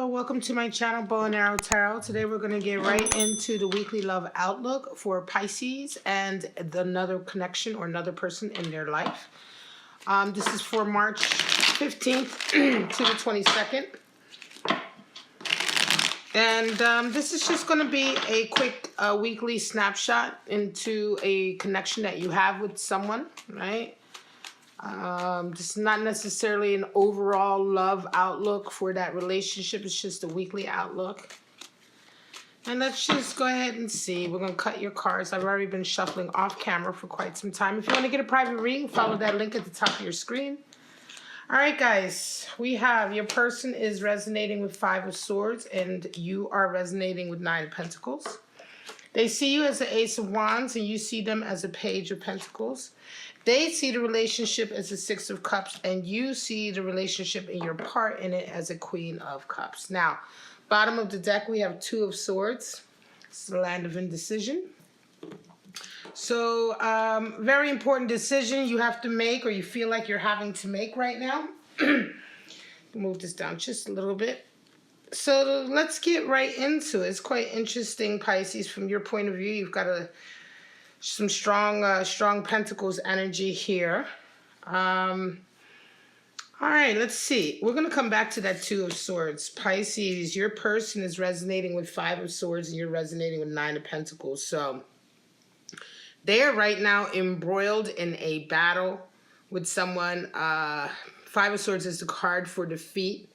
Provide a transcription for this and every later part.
Hello, welcome to my channel, Bow and Arrow Tarot. Today we're going to get right into the weekly love outlook for Pisces and another connection or another person in their life. This is for March 15th to the 22nd. And this is just going to be a quick weekly snapshot into a connection that you have with someone, right? This is not necessarily an overall love outlook for that relationship. It's just a weekly outlook. And let's just go ahead and see. We're going to cut your cards. I've already been shuffling off camera for quite some time. If you want to get a private reading, follow that link at the top of your screen. All right, guys. We have your person is resonating with Five of Swords, and you are resonating with Nine of Pentacles. They see you as the Ace of Wands, and you see them as a Page of Pentacles. They see the relationship as a Six of Cups, and you see the relationship and your part in it as a Queen of Cups. Now, bottom of the deck, we have Two of Swords. It's the land of indecision. So, very important decision you have to make, or you feel like you're having to make right now. Move this down just a little bit. So let's get right into it. It's quite interesting, Pisces, from your point of view. You've got some strong Pentacles energy here. All right, let's see. We're going to come back to that Two of Swords. Pisces, your person is resonating with Five of Swords, and you're resonating with Nine of Pentacles. So they are right now embroiled in a battle with someone. Five of Swords is the card for defeat.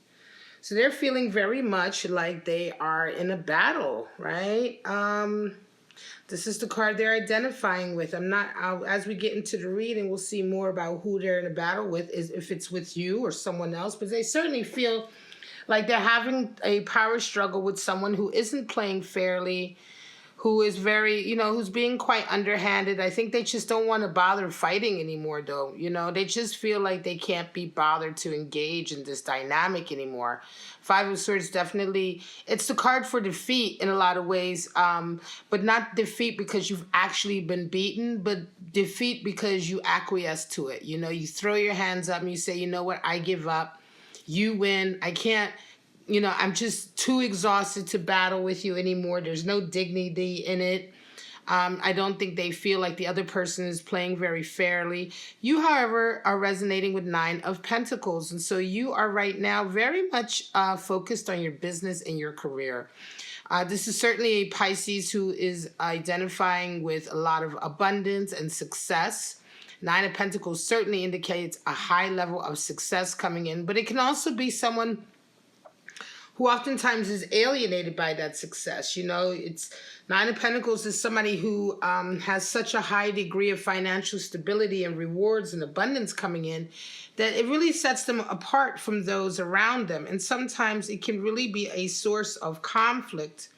So they're feeling very much like they are in a battle, right? This is the card they're identifying with. As we get into the reading, we'll see more about who they're in a battle with, if it's with you or someone else. But they certainly feel like they're having a power struggle with someone who isn't playing fairly, who is very, who's being quite underhanded. I think they just don't want to bother fighting anymore, though. They just feel like they can't be bothered to engage in this dynamic anymore. Five of Swords, definitely, it's the card for defeat in a lot of ways, but not defeat because you've actually been beaten, but defeat because you acquiesce to it. You throw your hands up and you say, you know what, I give up. You win. I can't. I'm just too exhausted to battle with you anymore. There's no dignity in it. I don't think they feel like the other person is playing very fairly. You, however, are resonating with Nine of Pentacles. And so you are right now very much focused on your business and your career. This is certainly a Pisces who is identifying with a lot of abundance and success. Nine of Pentacles certainly indicates a high level of success coming in, but it can also be someone who oftentimes is alienated by that success. It's Nine of Pentacles is somebody who has such a high degree of financial stability and rewards and abundance coming in that it really sets them apart from those around them. And sometimes it can really be a source of conflict,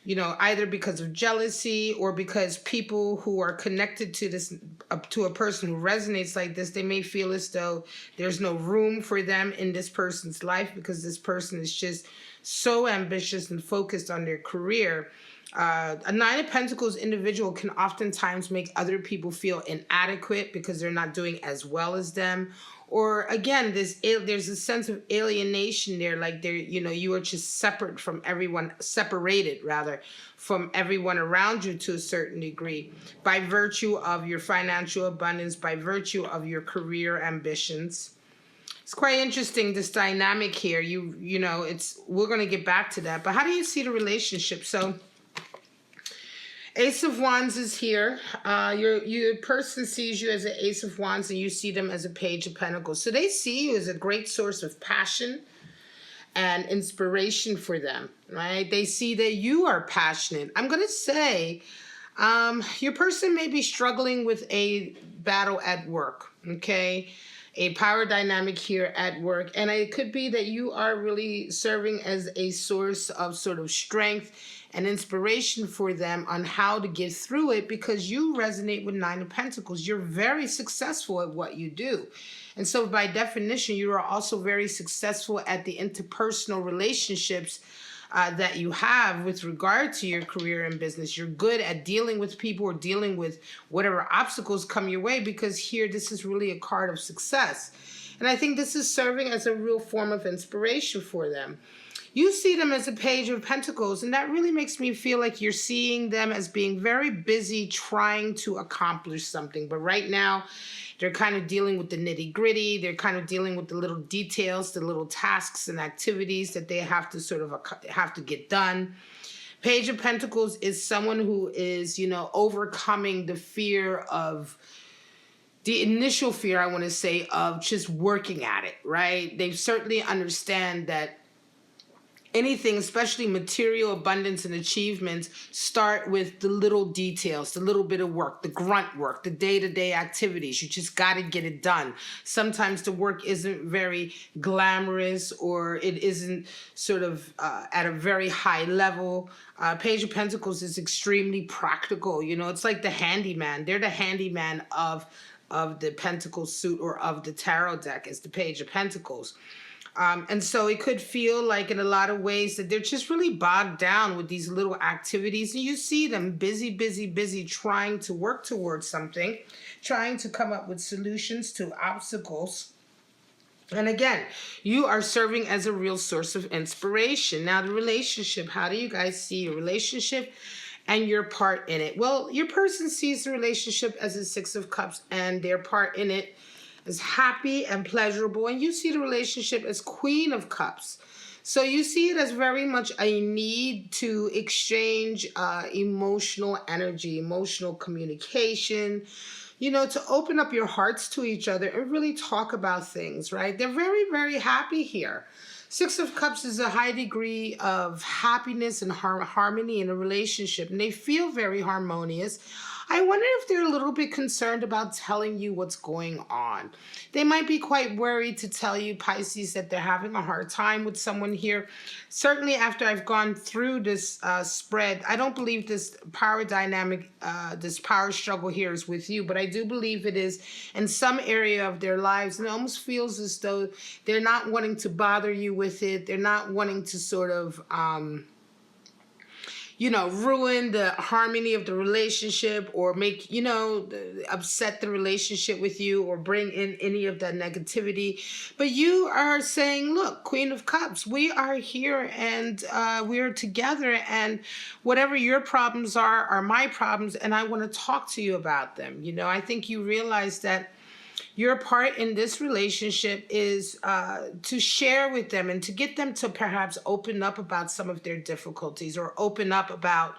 either because of jealousy or because people who are connected to this, to a person who resonates like this, they may feel as though there's no room for them in this person's life because this person is just so ambitious and focused on their career. A Nine of Pentacles individual can oftentimes make other people feel inadequate because they're not doing as well as them. Or again, there's a sense of alienation there, like you are just separated from everyone around you to a certain degree, by virtue of your financial abundance, by virtue of your career ambitions. It's quite interesting, this dynamic here. We're going to get back to that. But how do you see the relationship? So Ace of Wands is here. Your person sees you as an Ace of Wands, and you see them as a Page of Pentacles. So they see you as a great source of passion and inspiration for them, right? They see that you are passionate. I'm going to say your person may be struggling with a battle at work, okay? A power dynamic here at work. And it could be that you are really serving as a source of sort of strength and inspiration for them on how to get through it, because you resonate with Nine of Pentacles. You're very successful at what you do. And so by definition, you are also very successful at the interpersonal relationships that you have with regard to your career and business. You're good at dealing with people or dealing with whatever obstacles come your way, because here, this is really a card of success. And I think this is serving as a real form of inspiration for them. You see them as a Page of Pentacles, and that really makes me feel like you're seeing them as being very busy trying to accomplish something. But right now, they're kind of dealing with the nitty-gritty. They're kind of dealing with the little details, the little tasks and activities that they have to sort of have to get done. Page of Pentacles is someone who is, you know, overcoming the fear of, the initial fear, I want to say, of just working at it, right? They certainly understand that anything, especially material abundance and achievements, start with the little details, the little bit of work, the grunt work, the day-to-day activities. You just got to get it done. Sometimes the work isn't very glamorous, or it isn't sort of at a very high level. Page of Pentacles is extremely practical. You know, it's like the handyman. They're the handyman of the Pentacle suit, or of the tarot deck, is the Page of Pentacles. And so it could feel like in a lot of ways that they're just really bogged down with these little activities. And you see them busy trying to work towards something, trying to come up with solutions to obstacles. And again, you are serving as a real source of inspiration. Now, the relationship, how do you guys see your relationship and your part in it? Well, your person sees the relationship as a Six of Cups, and their part in it is happy and pleasurable, and you see the relationship as Queen of Cups. So you see it as very much a need to exchange emotional energy, emotional communication, you know, to open up your hearts to each other and really talk about things, right? They're very happy here. Six of Cups is a high degree of happiness and harmony in a relationship, and they feel very harmonious. I wonder if they're a little bit concerned about telling you what's going on. They might be quite worried to tell you, Pisces, that they're having a hard time with someone here. Certainly after I've gone through this spread, I don't believe this power dynamic, this power struggle here is with you, but I do believe it is in some area of their lives, and it almost feels as though they're not wanting to bother you with it. They're not wanting to sort of you know, ruin the harmony of the relationship, or make, you know, upset the relationship with you, or bring in any of that negativity. But you are saying, look, Queen of Cups, we are here, and we are together, and whatever your problems are my problems, and I want to talk to you about them. You know, I think you realize that your part in this relationship is to share with them and to get them to perhaps open up about some of their difficulties, or open up about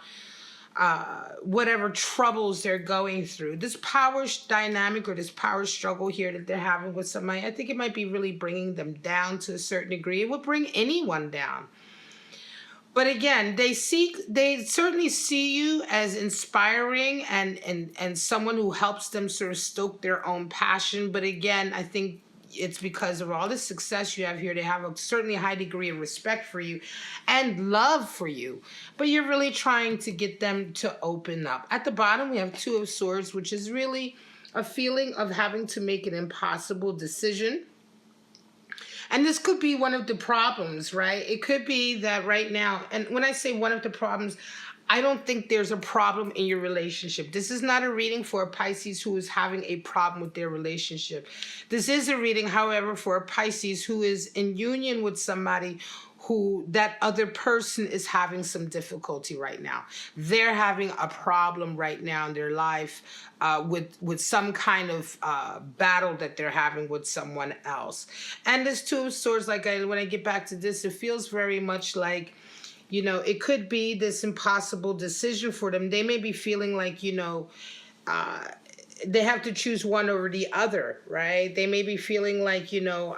whatever troubles they're going through. This power dynamic, or this power struggle here that they're having with somebody, I think it might be really bringing them down to a certain degree. It would bring anyone down. But again, they certainly see you as inspiring and someone who helps them sort of stoke their own passion. But again, I think it's because of all the success you have here. They have a certainly high degree of respect for you and love for you. But you're really trying to get them to open up. At the bottom, we have Two of Swords, which is really a feeling of having to make an impossible decision. And this could be one of the problems, right? It could be that right now, and when I say one of the problems, I don't think there's a problem in your relationship. This is not a reading for a Pisces who is having a problem with their relationship. This is a reading, however, for a Pisces who is in union with somebody who that other person is having some difficulty right now. They're having a problem right now in their life with some kind of battle that they're having with someone else. And this Two of Swords, like when I get back to this, it feels very much like, you know, it could be this impossible decision for them. They may be feeling like, you know, they have to choose one over the other, right? They may be feeling like, you know,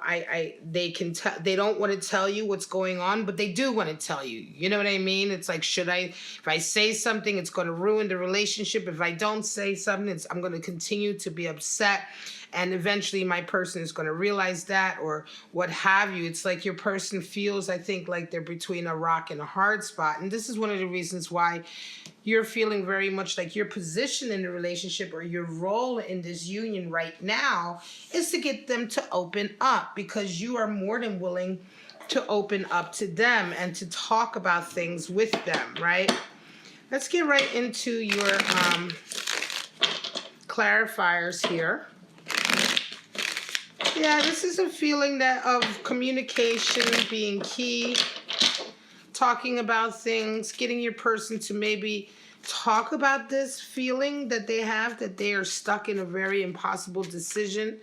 they don't want to tell you what's going on, but they do want to tell you. You know what I mean? It's like, if I say something, it's going to ruin the relationship. If I don't say something, I'm going to continue to be upset. And eventually my person is going to realize that, or what have you. It's like your person feels, I think, like they're between a rock and a hard spot. And this is one of the reasons why you're feeling very much like your position in the relationship, or your role in this union right now, is to get them to open up, because you are more than willing to open up to them and to talk about things with them, right? Let's get right into your clarifiers here. Yeah, this is a feeling of communication being key. talking about things, getting your person to maybe talk about this feeling that they have, that they are stuck in a very impossible decision,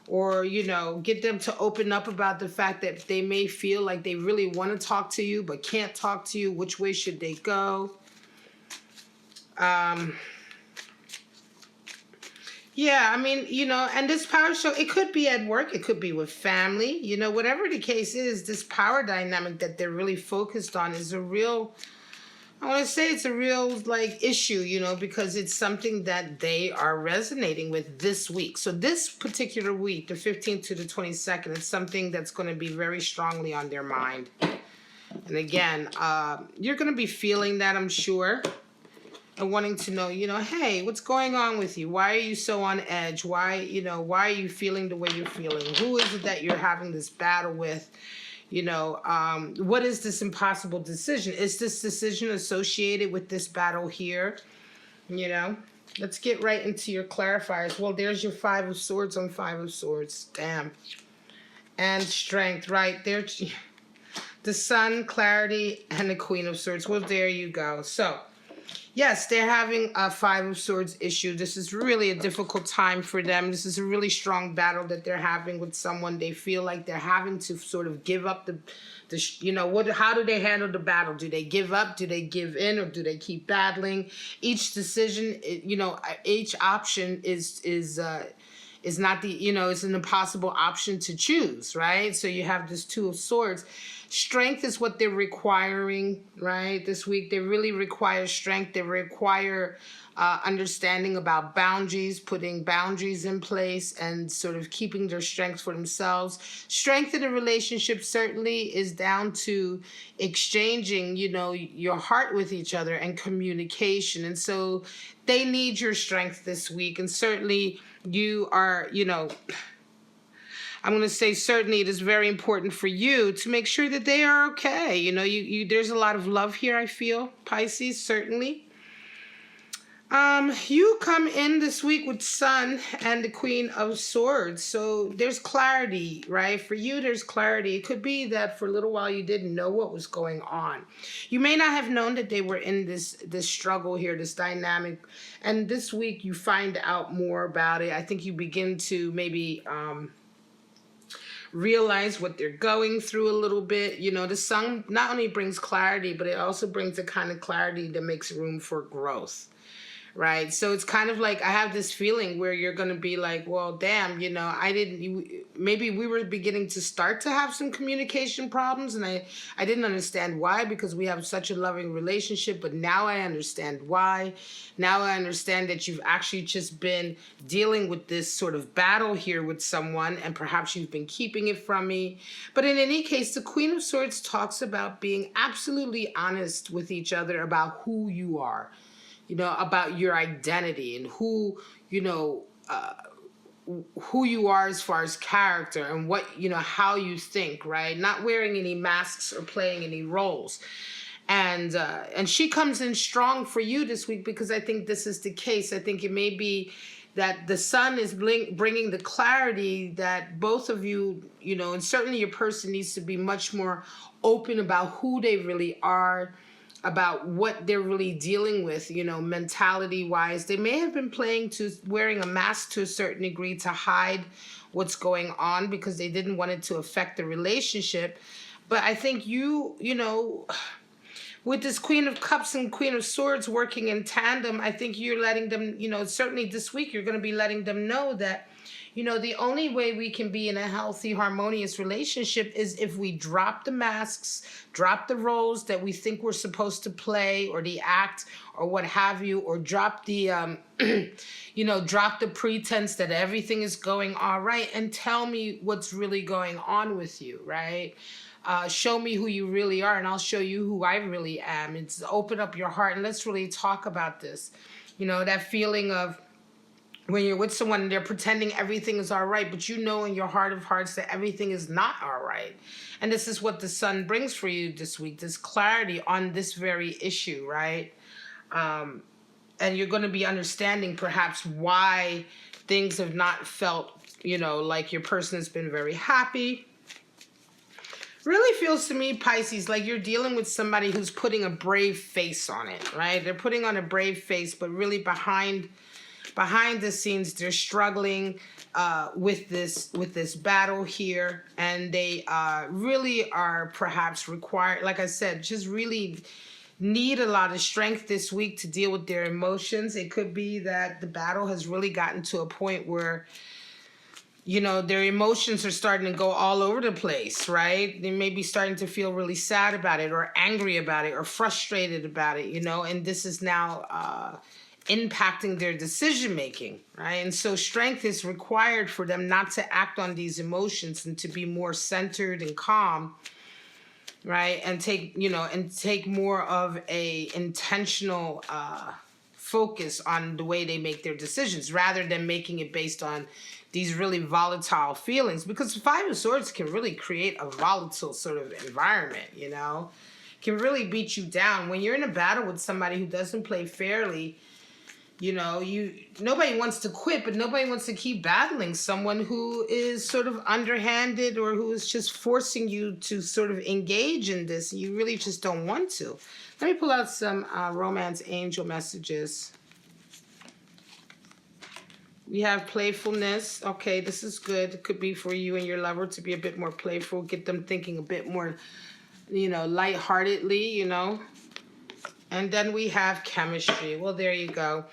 or, you know, get them to open up about the fact that they may feel like they really want to talk to you but can't talk to you. Which way should they go? Yeah, I mean, you know, and this power show, it could be at work, it could be with family, you know, whatever the case is, this power dynamic that they're really focused on is a real, I want to say it's a real, like, issue, you know, because it's something that they are resonating with this week. So this particular week, the 15th to the 22nd, it's something that's going to be very strongly on their mind. And again, you're going to be feeling that, I'm sure. And wanting to know, you know, hey, what's going on with you? Why are you so on edge? Why, you know, why are you feeling the way you're feeling? Who is it that you're having this battle with? You know, what is this impossible decision? Is this decision associated with this battle here? You know, let's get right into your clarifiers. Well, there's your 5 of Swords on 5 of Swords. Damn. And Strength, right? There's the Sun, Clarity, and the Queen of Swords. Well, there you go. So, yes, they're having a 5 of Swords issue. This is really a difficult time for them. This is a really strong battle that they're having with someone. They feel like they're having to sort of give up the you know, how do they handle the battle? Do they give up? Do they give in? Or do they keep battling? Each decision, you know, each option is not the, you know, it's an impossible option to choose, right? So you have this 2 of Swords. Strength is what they're requiring, right? This week, they really require strength. They require understanding about boundaries, putting boundaries in place, and sort of keeping their strength for themselves. Strength in a relationship certainly is down to exchanging, you know, your heart with each other and communication. And so they need your strength this week. And certainly you are, you know, I'm going to say certainly it is very important for you to make sure that they are okay. You know, there's a lot of love here, I feel, Pisces, certainly. You come in this week with Sun and the Queen of Swords. So there's clarity, right? For you, there's clarity. It could be that for a little while you didn't know what was going on. You may not have known that they were in this struggle here, this dynamic. And this week you find out more about it. I think you begin to maybe realize what they're going through a little bit. You know, the Sun not only brings clarity, but it also brings the kind of clarity that makes room for growth. Right. So it's kind of like I have this feeling where you're going to be like, well, damn, you know, maybe we were beginning to start to have some communication problems. And I didn't understand why, because we have such a loving relationship. But now I understand why. Now I understand that you've actually just been dealing with this sort of battle here with someone, and perhaps you've been keeping it from me. But in any case, the Queen of Swords talks about being absolutely honest with each other about who you are. You know, about your identity and who, you know, who you are as far as character and what, you know, how you think, right? Not wearing any masks or playing any roles. And she comes in strong for you this week, because I think this is the case. I think it may be that the Sun is bringing the clarity that both of you, you know, and certainly your person needs to be much more open about who they really are, about what they're really dealing with, you know, mentality-wise. They may have been wearing a mask to a certain degree to hide what's going on because they didn't want it to affect the relationship. But I think you know, with this Queen of Cups and Queen of Swords working in tandem, I think you're letting them, you know, certainly this week you're going to be letting them know that, you know, the only way we can be in a healthy, harmonious relationship is if we drop the masks, drop the roles that we think we're supposed to play, or the act, or what have you, or drop the, you know, drop the pretense that everything is going all right, and tell me what's really going on with you, right? Show me who you really are, and I'll show you who I really am. It's open up your heart, and let's really talk about this. You know, that feeling of when you're with someone and they're pretending everything is all right, but you know in your heart of hearts that everything is not all right. And this is what the Sun brings for you this week, this clarity on this very issue, right? And you're going to be understanding perhaps why things have not felt, you know, like your person has been very happy, Really feels to me, Pisces, like you're dealing with somebody who's putting a brave face on it, right? They're putting on a brave face, but really behind the scenes, they're struggling with this battle here, and they really are perhaps required, like I said, just really need a lot of strength this week to deal with their emotions. It could be that the battle has really gotten to a point where, you know, their emotions are starting to go all over the place, right? They may be starting to feel really sad about it, or angry about it, or frustrated about it, you know, and this is now impacting their decision making, right? And so strength is required for them not to act on these emotions and to be more centered and calm, right? And take more of a intentional focus on the way they make their decisions, rather than making it based on these really volatile feelings, because the Five of Swords can really create a volatile sort of environment, you know, can really beat you down. When you're in a battle with somebody who doesn't play fairly, you know, nobody wants to quit, but nobody wants to keep battling someone who is sort of underhanded, or who is just forcing you to sort of engage in this. You really just don't want to. Let me pull out some romance angel messages. We have playfulness. Okay, this is good. It could be for you and your lover to be a bit more playful, get them thinking a bit more, you know, lightheartedly, you know. And then we have chemistry. Well, there you go.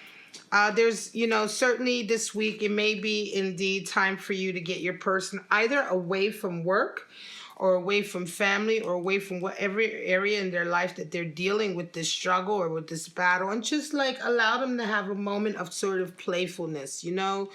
There's, you know, certainly this week, it may be indeed time for you to get your person either away from work, or away from family, or away from whatever area in their life that they're dealing with this struggle or with this battle, and just like allow them to have a moment of sort of playfulness, you know,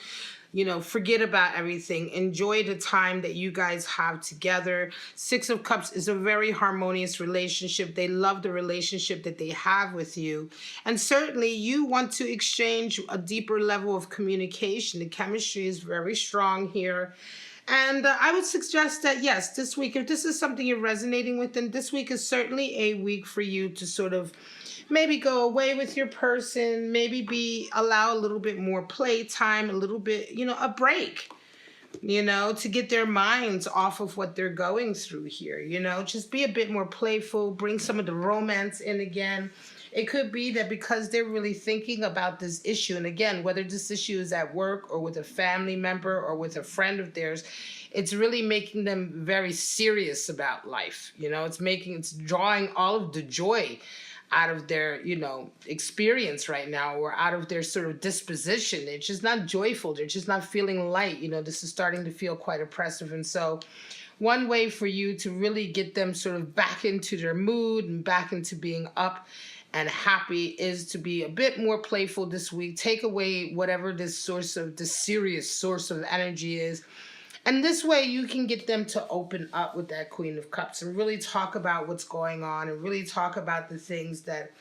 forget about everything. Enjoy the time that you guys have together. Six of Cups is a very harmonious relationship. They love the relationship that they have with you. And certainly you want to exchange a deeper level of communication. The chemistry is very strong here. And I would suggest that, yes, this week, if this is something you're resonating with, then this week is certainly a week for you to sort of maybe go away with your person, maybe allow a little bit more playtime, a little bit, you know, a break, you know, to get their minds off of what they're going through here, you know, just be a bit more playful, bring some of the romance in again. It could be that because they're really thinking about this issue, and again, whether this issue is at work or with a family member or with a friend of theirs, it's really making them very serious about life. You know, it's drawing all of the joy out of their, you know, experience right now, or out of their sort of disposition. They're just not joyful. They're just not feeling light. You know, this is starting to feel quite oppressive. And so one way for you to really get them sort of back into their mood and back into being up and happy is to be a bit more playful this week. Take away whatever this serious source of energy is. And this way you can get them to open up with that Queen of Cups and really talk about what's going on, and really talk about the things that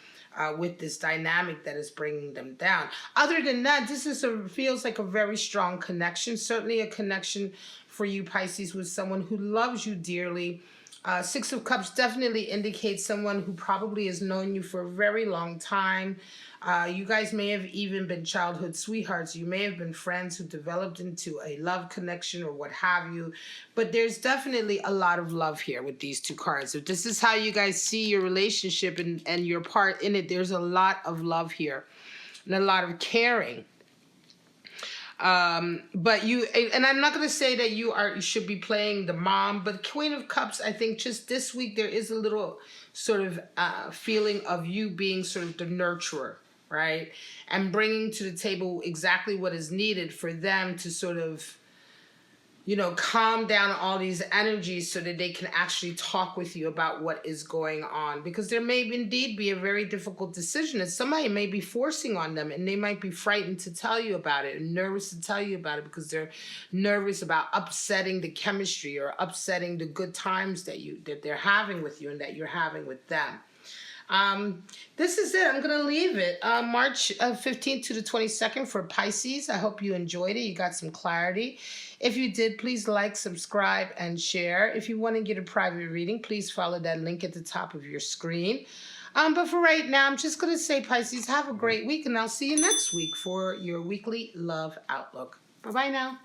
with this dynamic that is bringing them down. Other than that, this feels like a very strong connection. Certainly a connection for you, Pisces, with someone who loves you dearly. Six of Cups definitely indicates someone who probably has known you for a very long time. You guys may have even been childhood sweethearts. You may have been friends who developed into a love connection or what have you. But there's definitely a lot of love here with these two cards. If this is how you guys see your relationship and your part in it, there's a lot of love here and a lot of caring. But you, and I'm not going to say that you should be playing the mom, but Queen of Cups, I think just this week there is a little sort of feeling of you being sort of the nurturer, right? And bringing to the table exactly what is needed for them to sort of, you know, calm down all these energies so that they can actually talk with you about what is going on. Because there may indeed be a very difficult decision that somebody may be forcing on them, and they might be frightened to tell you about it and nervous to tell you about it because they're nervous about upsetting the chemistry or upsetting the good times that they're having with you and that you're having with them. This is it. I'm going to leave it. March 15th to the 22nd for Pisces. I hope you enjoyed it. You got some clarity. If you did, please like, subscribe, and share. If you want to get a private reading, please follow that link at the top of your screen. But for right now, I'm just going to say, Pisces, have a great week, and I'll see you next week for your weekly love outlook. Bye-bye now.